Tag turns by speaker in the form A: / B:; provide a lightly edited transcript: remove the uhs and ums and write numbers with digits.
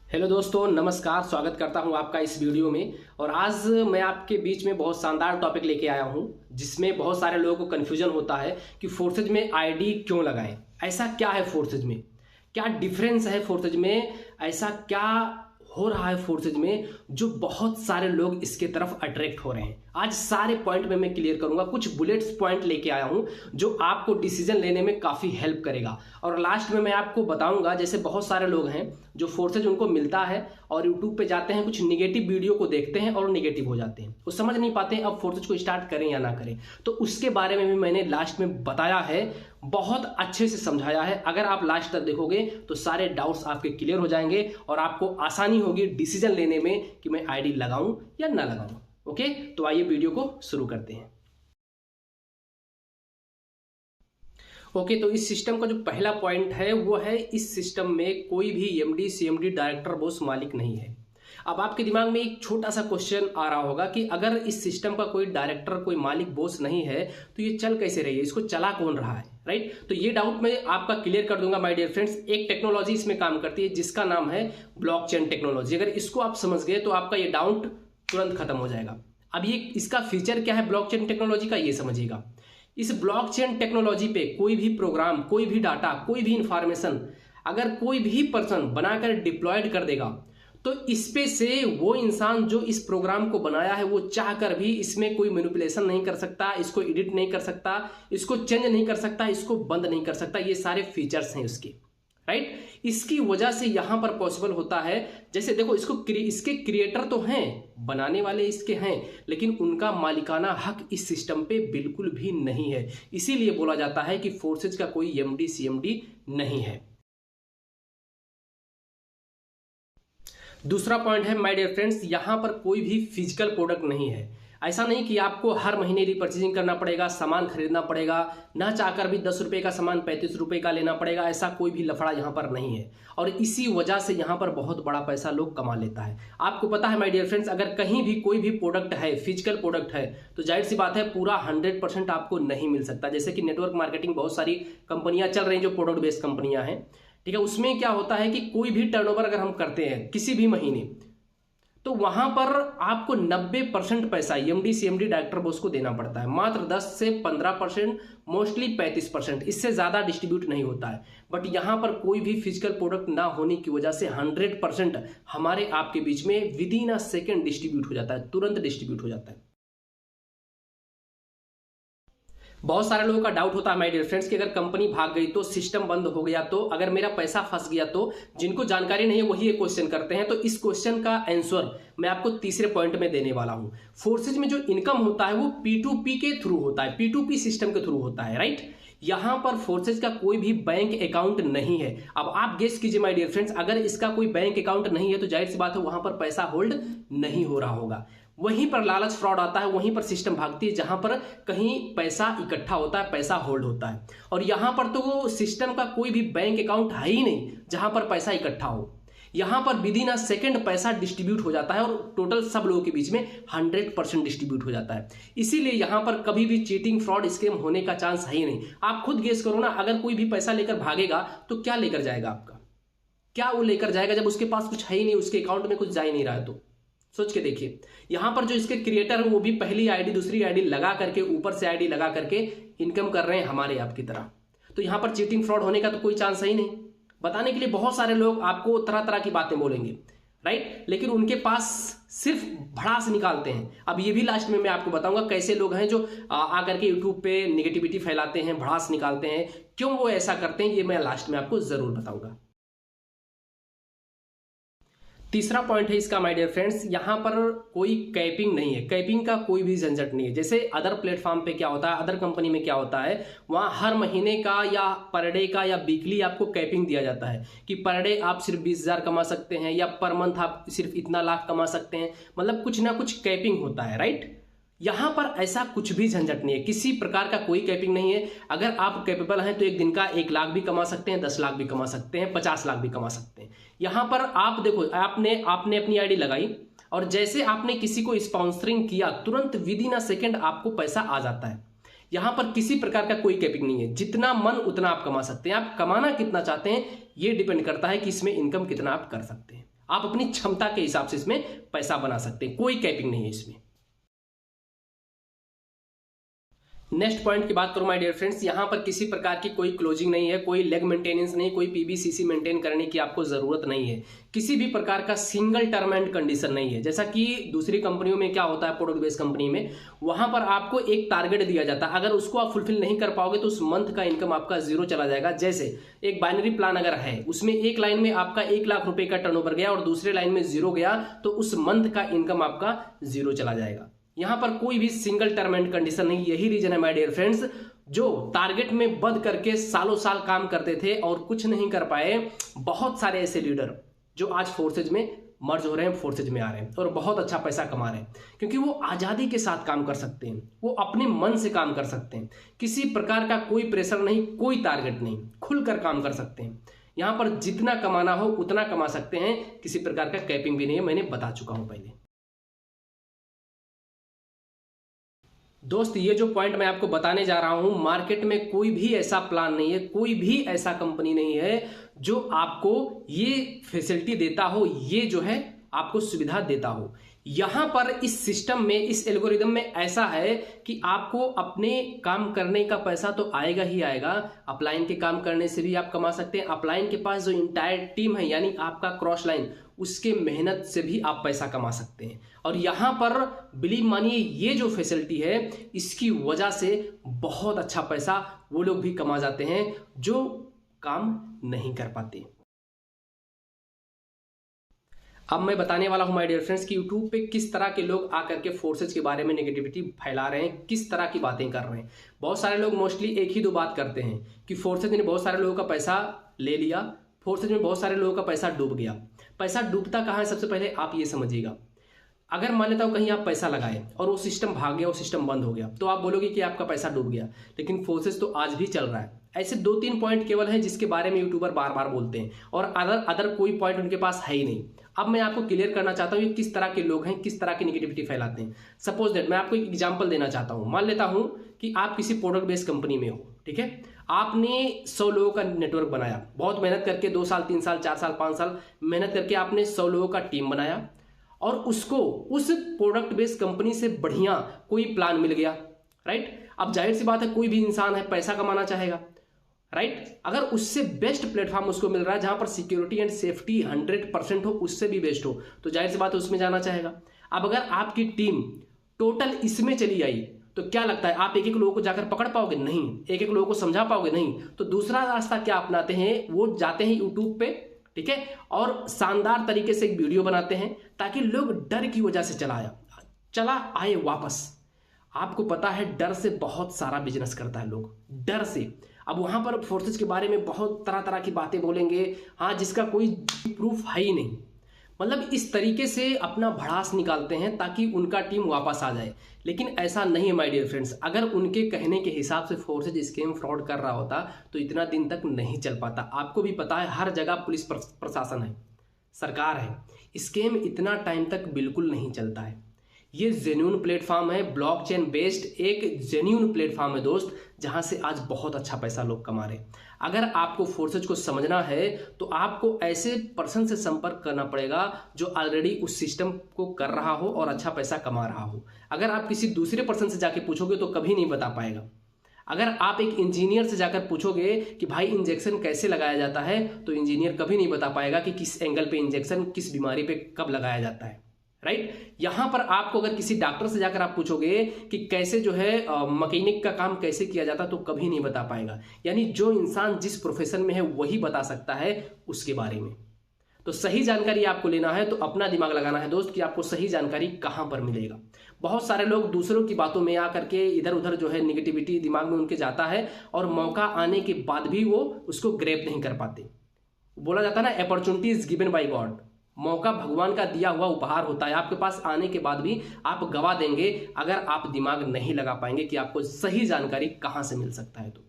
A: Hello दोस्तों, नमस्कार। स्वागत करता हूं आपका इस वीडियो में। और आज मैं आपके बीच में बहुत शानदार टॉपिक लेके आया हूं, जिसमें बहुत सारे लोगों को कन्फ्यूजन होता है कि फोर्सेज में आईडी क्यों लगाएं। ऐसा क्या है फोर्सेज में, क्या डिफरेंस है फोर्सेज में, ऐसा क्या हो रहा है फोर्सेज में जो बहुत सारे लोग इसके तरफ अट्रैक्ट हो रहे हैं। आज सारे पॉइंट में मैं क्लियर करूंगा। कुछ बुलेट्स पॉइंट लेके आया हूं जो आपको डिसीजन लेने में काफी हेल्प करेगा। और लास्ट में मैं आपको बताऊंगा, जैसे बहुत सारे लोग हैं जो फोर्सेज उनको मिलता है और यूट्यूब पे जाते हैं, कुछ निगेटिव वीडियो को देखते हैं और निगेटिव हो जाते हैं, वो समझ नहीं पाते हैं अब फोर्सेज को स्टार्ट करें या ना करें। तो उसके बारे में भी मैंने लास्ट में बताया है, बहुत अच्छे से समझाया है। अगर आप लास्ट तक देखोगे तो सारे डाउट्स आपके क्लियर हो जाएंगे और आपको आसानी होगी डिसीजन लेने में कि मैं आईडी लगाऊं या ना लगाऊं। ओके, तो आइए वीडियो को शुरू करते हैं। ओके, तो इस सिस्टम का जो पहला पॉइंट है वो है, इस सिस्टम में कोई भी एमडी सीएमडी डायरेक्टर बॉस मालिक नहीं है। अब आपके दिमाग में एक छोटा सा क्वेश्चन आ रहा होगा कि अगर इस सिस्टम का कोई डायरेक्टर, कोई मालिक, बॉस नहीं है तो ये चल कैसे रही है, इसको चला कौन रहा है, राइट? तो ये डाउट मैं आपका क्लियर कर दूंगा माय डियर फ्रेंड्स। एक टेक्नोलॉजी इसमें काम करती है जिसका नाम है ब्लॉकचेन टेक्नोलॉजी। अगर इसको आप समझ गए तो आपका ये डाउट तुरंत खत्म हो जाएगा। अब ये इसका फीचर क्या है ब्लॉकचेन टेक्नोलॉजी का, ये समझिएगा। इस ब्लॉकचेन टेक्नोलॉजी पे कोई भी प्रोग्राम, कोई भी डाटा, कोई भी इंफॉर्मेशन अगर कोई भी पर्सन बनाकर डिप्लॉयड कर देगा तो इस पे से वो इंसान जो इस प्रोग्राम को बनाया है वो चाह कर भी इसमें कोई मैनिपुलेशन नहीं कर सकता, इसको एडिट नहीं कर सकता, इसको चेंज नहीं कर सकता, इसको बंद नहीं कर सकता। ये सारे फीचर्स हैं उसके, राइट? इसकी वजह से यहां पर पॉसिबल होता है। जैसे देखो, इसके क्रिएटर तो हैं, बनाने वाले इसके हैं, लेकिन उनका मालिकाना हक इस सिस्टम पे बिल्कुल भी नहीं है। इसीलिए बोला जाता है कि फोर्सेज का कोई एमडी सीएमडी नहीं है। दूसरा पॉइंट है माय डियर फ्रेंड्स, यहां पर कोई भी फिजिकल प्रोडक्ट नहीं है। ऐसा नहीं कि आपको हर महीने रिपर्चेजिंग करना पड़ेगा, सामान खरीदना पड़ेगा, ना चाहकर भी 10 रुपए का सामान 35 रुपए का लेना पड़ेगा। ऐसा कोई भी लफड़ा यहाँ पर नहीं है और इसी वजह से यहाँ पर बहुत बड़ा पैसा लोग कमा लेता है। आपको पता है माय डियर फ्रेंड्स, अगर कहीं भी कोई भी प्रोडक्ट है, फिजिकल प्रोडक्ट है, तो जाहिर सी बात है पूरा 100% आपको नहीं मिल सकता। जैसे कि नेटवर्क मार्केटिंग बहुत सारी कंपनियां चल रही हैं जो प्रोडक्ट बेस्ड कंपनियां हैं, ठीक है। उसमें क्या होता है कि कोई भी टर्नओवर अगर हम करते हैं किसी भी महीने, तो वहां पर आपको 90% पैसा एमडी सीएमडी डायरेक्टर बॉस को देना पड़ता है। मात्र 10 से 15%, मोस्टली 35%, इससे ज्यादा डिस्ट्रीब्यूट नहीं होता है। बट यहां पर कोई भी फिजिकल प्रोडक्ट ना होने की वजह से 100% हमारे आपके बीच में with in a second distribute हो जाता है, तुरंत डिस्ट्रीब्यूट हो जाता है। बहुत सारे लोगों का डाउट होता है माय डियर फ्रेंड्स कि अगर कंपनी भाग गई तो, सिस्टम बंद हो गया तो, अगर मेरा पैसा फंस गया तो। जिनको जानकारी नहीं है वही ये क्वेश्चन करते हैं। तो इस क्वेश्चन का आंसर मैं आपको तीसरे पॉइंट में देने वाला हूं। फोर्सेज में जो इनकम होता है वो P2P के थ्रू होता है, P2P सिस्टम के थ्रू होता है, राइट? यहां पर फोर्सेज का कोई भी बैंक अकाउंट नहीं है। अब आप गेस कीजिए माय डियर फ्रेंड्स, अगर इसका कोई बैंक अकाउंट नहीं है तो जाहिर सी बात है वहां पर पैसा होल्ड नहीं हो रहा होगा। वहीं पर लालच फ्रॉड आता है, वहीं पर सिस्टम भागती है जहां पर कहीं पैसा इकट्ठा होता है, पैसा होल्ड होता है। और यहां पर तो वो सिस्टम का कोई भी बैंक अकाउंट है ही नहीं जहां पर पैसा इकट्ठा हो। यहां पर विद इन अ सेकेंड पैसा डिस्ट्रीब्यूट हो जाता है और टोटल सब लोगों के बीच में 100% डिस्ट्रीब्यूट हो जाता है। इसीलिए यहां पर कभी भी चीटिंग, फ्रॉड, स्कैम होने का चांस है ही नहीं। आप खुद गेस करो ना, अगर कोई भी पैसा लेकर भागेगा तो क्या लेकर जाएगा आपका, क्या वो लेकर जाएगा जब उसके पास कुछ है ही नहीं, उसके अकाउंट में कुछ जा ही नहीं रहा है? तो सोच के देखिए, यहां पर जो इसके क्रिएटर है वो भी पहली आईडी दूसरी आईडी लगा करके, ऊपर से आईडी लगा करके इनकम कर रहे हैं हमारे आपकी तरह। तो यहां पर चीटिंग, फ्रॉड होने का तो कोई चांस है ही नहीं। बताने के लिए बहुत सारे लोग आपको तरह तरह की बातें बोलेंगे, राइट? लेकिन उनके पास सिर्फ भड़ास निकालते हैं। अब ये भी लास्ट में मैं आपको बताऊंगा कैसे लोग हैं जो आकर के यूट्यूब पे निगेटिविटी फैलाते हैं, भड़ास निकालते हैं, क्यों वो ऐसा करते हैं, ये मैं लास्ट में आपको जरूर बताऊंगा। तीसरा पॉइंट है इसका माय डियर फ्रेंड्स, यहां पर कोई कैपिंग नहीं है, कैपिंग का कोई भी झंझट नहीं है। जैसे अदर प्लेटफॉर्म पे क्या होता है, अदर कंपनी में क्या होता है, वहां हर महीने का या पर डे का या वीकली आपको कैपिंग दिया जाता है कि पर डे आप सिर्फ 20,000 कमा सकते हैं या पर मंथ आप सिर्फ इतना लाख कमा सकते हैं। मतलब कुछ ना कुछ कैपिंग होता है, राइट? यहां पर ऐसा कुछ भी झंझट नहीं है, किसी प्रकार का कोई कैपिंग नहीं है। अगर आप कैपेबल हैं तो एक दिन का 1 लाख भी कमा सकते हैं, 10 लाख भी कमा सकते हैं, 50 लाख भी कमा सकते हैं। यहां पर आप देखो, आपने अपनी आईडी लगाई और जैसे आपने किसी को स्पॉन्सरिंग किया, तुरंत विद इन अ सेकेंड आपको पैसा आ जाता है। यहां पर किसी प्रकार का कोई कैपिंग नहीं है, जितना मन उतना आप कमा सकते हैं। आप कमाना कितना चाहते हैं ये डिपेंड करता है कि इसमें इनकम कितना आप कर सकते हैं। आप अपनी क्षमता के हिसाब से इसमें पैसा बना सकते हैं, कोई कैपिंग नहीं है इसमें। नेक्स्ट पॉइंट की बात करूं माय डियर फ्रेंड्स, यहां पर किसी प्रकार की कोई क्लोजिंग नहीं है, कोई लेग मेंटेनेंस नहीं, कोई पीबीसीसी मेंटेन करने की आपको जरूरत नहीं है, किसी भी प्रकार का सिंगल टर्म एंड कंडीशन नहीं है। जैसा कि दूसरी कंपनियों में क्या होता है, प्रोडक्ट बेस्ड कंपनी में, वहां पर आपको एक टारगेट दिया जाता है, अगर उसको आप फुलफिल नहीं कर पाओगे तो उस मंथ का इनकम आपका जीरो चला जाएगा। जैसे एक बाइनरी प्लान अगर है, उसमें एक लाइन में आपका 1 लाख रुपए का टर्नओवर गया और दूसरे लाइन में जीरो गया, तो उस मंथ का इनकम आपका जीरो चला जाएगा। यहां पर कोई भी सिंगल टर्म एंड कंडीशन नहीं। यही रीजन है माय डियर फ्रेंड्स, जो टारगेट में बंद करके सालों साल काम करते थे और कुछ नहीं कर पाए, बहुत सारे ऐसे लीडर जो आज फोर्सेज में मर्ज हो रहे हैं, फोर्सेज में आ रहे हैं और बहुत अच्छा पैसा कमा रहे हैं, क्योंकि वो आजादी के साथ काम कर सकते हैं, वो अपने मन से काम कर सकते हैं, किसी प्रकार का कोई प्रेशर नहीं, कोई टारगेट नहीं, खुलकर काम कर सकते हैं। यहां पर जितना कमाना हो उतना कमा सकते हैं, किसी प्रकार का कैपिंग भी नहीं है, मैंने बता चुका हूं पहले। दोस्त, ये जो पॉइंट मैं आपको बताने जा रहा हूं, मार्केट में कोई भी ऐसा प्लान नहीं है, कोई भी ऐसा कंपनी नहीं है जो आपको ये फैसिलिटी देता हो, ये जो है आपको सुविधा देता हो। यहां पर इस सिस्टम में, इस एल्गोरिदम में ऐसा है कि आपको अपने काम करने का पैसा तो आएगा ही आएगा, अपलाइन के काम करने से भी आप कमा सकते हैं। अपलाइन के पास जो इंटायर टीम है, यानी आपका क्रॉस लाइन, उसके मेहनत से भी आप पैसा कमा सकते हैं। और यहां पर बिलीव मानिए, ये जो फैसिलिटी है, इसकी वजह से बहुत अच्छा पैसा वो लोग भी कमा जाते हैं जो काम नहीं कर पाते। अब मैं बताने वाला हूं माय डियर फ्रेंड्स कि यूट्यूब पे किस तरह के लोग आकर के फोर्सेज के बारे में नेगेटिविटी फैला रहे हैं, किस तरह की बातें कर रहे हैं। बहुत सारे लोग मोस्टली एक ही दो बात करते हैं कि फोर्सेज ने बहुत सारे लोगों का पैसा ले लिया, फोर्सेज में बहुत सारे लोगों का पैसा डूब गया। पैसा डूबता कहाँ है, सबसे पहले आप ये समझिएगा। अगर मान लेता हूं कहीं आप पैसा लगाए और वो सिस्टम भाग गया, वो सिस्टम बंद हो गया, तो आप बोलोगे कि आपका पैसा डूब गया, लेकिन फोर्सेज तो आज भी चल रहा है। ऐसे 2-3 पॉइंट केवल हैं जिसके बारे में यूट्यूबर बार बार बोलते हैं, और अदर कोई पॉइंट उनके पास है ही नहीं। अब मैं आपको क्लियर करना चाहता हूं ये किस तरह के लोग हैं, किस तरह की नेगेटिविटी फैलाते हैं। सपोज दैट मैं आपको एक एग्जांपल देना चाहता हूं। मान लेता हूं कि आप किसी प्रोडक्ट बेस्ड कंपनी में हो, ठीक है, आपने 100 लोगों का नेटवर्क बनाया, बहुत मेहनत करके 2 साल 3 साल 4 साल 5 साल मेहनत करके आपने 100 लोगों का टीम बनाया, और उसको उस प्रोडक्ट बेस्ड कंपनी से बढ़िया कोई प्लान मिल गया, राइट। अब जाहिर सी बात है, कोई भी इंसान है पैसा कमाना चाहेगा, राइट। अगर उससे बेस्ट प्लेटफॉर्म उसको मिल रहा है जहां पर सिक्योरिटी एंड सेफ्टी 100% हो, उससे भी बेस्ट हो, तो जाहिर सी बात है उसमें जाना चाहेगा। अब अगर आपकी टीम टोटल इसमें चली आई, तो क्या लगता है आप एक एक लोगों को जाकर पकड़ पाओगे? नहीं। एक एक लोगों को समझा पाओगे? नहीं। तो दूसरा रास्ता क्या अपनाते हैं, वो जाते हैं यूट्यूब पे, ठीक है, और शानदार तरीके से एक वीडियो बनाते हैं ताकि लोग डर की वजह से चला आए वापस। आपको पता है डर से बहुत सारा बिजनेस करता है लोग, डर से। अब वहां पर फोर्सेज के बारे में बहुत तरह तरह की बातें बोलेंगे, हाँ, जिसका कोई प्रूफ है ही नहीं। मतलब इस तरीके से अपना भड़ास निकालते हैं ताकि उनका टीम वापस आ जाए, लेकिन ऐसा नहीं है माय डियर फ्रेंड्स। अगर उनके कहने के हिसाब से फोर्सेज स्कैम फ्रॉड कर रहा होता तो इतना दिन तक नहीं चल पाता। आपको भी पता है, हर जगह पुलिस प्रशासन है, सरकार है, स्कैम इतना टाइम तक बिल्कुल नहीं चलता है। ये जेन्युइन प्लेटफॉर्म है, ब्लॉकचेन बेस्ड एक जेन्युइन प्लेटफॉर्म है दोस्त, जहां से आज बहुत अच्छा पैसा लोग कमा रहे हैं। अगर आपको फोर्सेज को समझना है तो आपको ऐसे पर्सन से संपर्क करना पड़ेगा जो ऑलरेडी उस सिस्टम को कर रहा हो और अच्छा पैसा कमा रहा हो। अगर आप किसी दूसरे पर्सन से जाके पूछोगे तो कभी नहीं बता पाएगा। अगर आप एक इंजीनियर से जाकर पूछोगे कि भाई इंजेक्शन कैसे लगाया जाता है, तो इंजीनियर कभी नहीं बता पाएगा कि किस एंगल पे इंजेक्शन किस बीमारी पे कब लगाया जाता है, राइट। यहां पर आपको अगर किसी डॉक्टर से जाकर आप पूछोगे कि कैसे जो है मैकेनिक का काम कैसे किया जाता, तो कभी नहीं बता पाएगा। यानी जो इंसान जिस प्रोफेशन में है वही बता सकता है उसके बारे में। तो सही जानकारी आपको लेना है तो अपना दिमाग लगाना है दोस्त कि आपको सही जानकारी कहां पर मिलेगा। बहुत सारे लोग दूसरों की बातों में आकर के इधर उधर जो है निगेटिविटी दिमाग में उनके जाता है, और मौका आने के बाद भी वो उसको ग्रैब नहीं कर पाते। बोला जाता है ना, opportunity is given by God. मौका भगवान का दिया हुआ उपहार होता है, आपके पास आने के बाद भी आप गवा देंगे अगर आप दिमाग नहीं लगा पाएंगे कि आपको सही जानकारी कहां से मिल सकता है। तो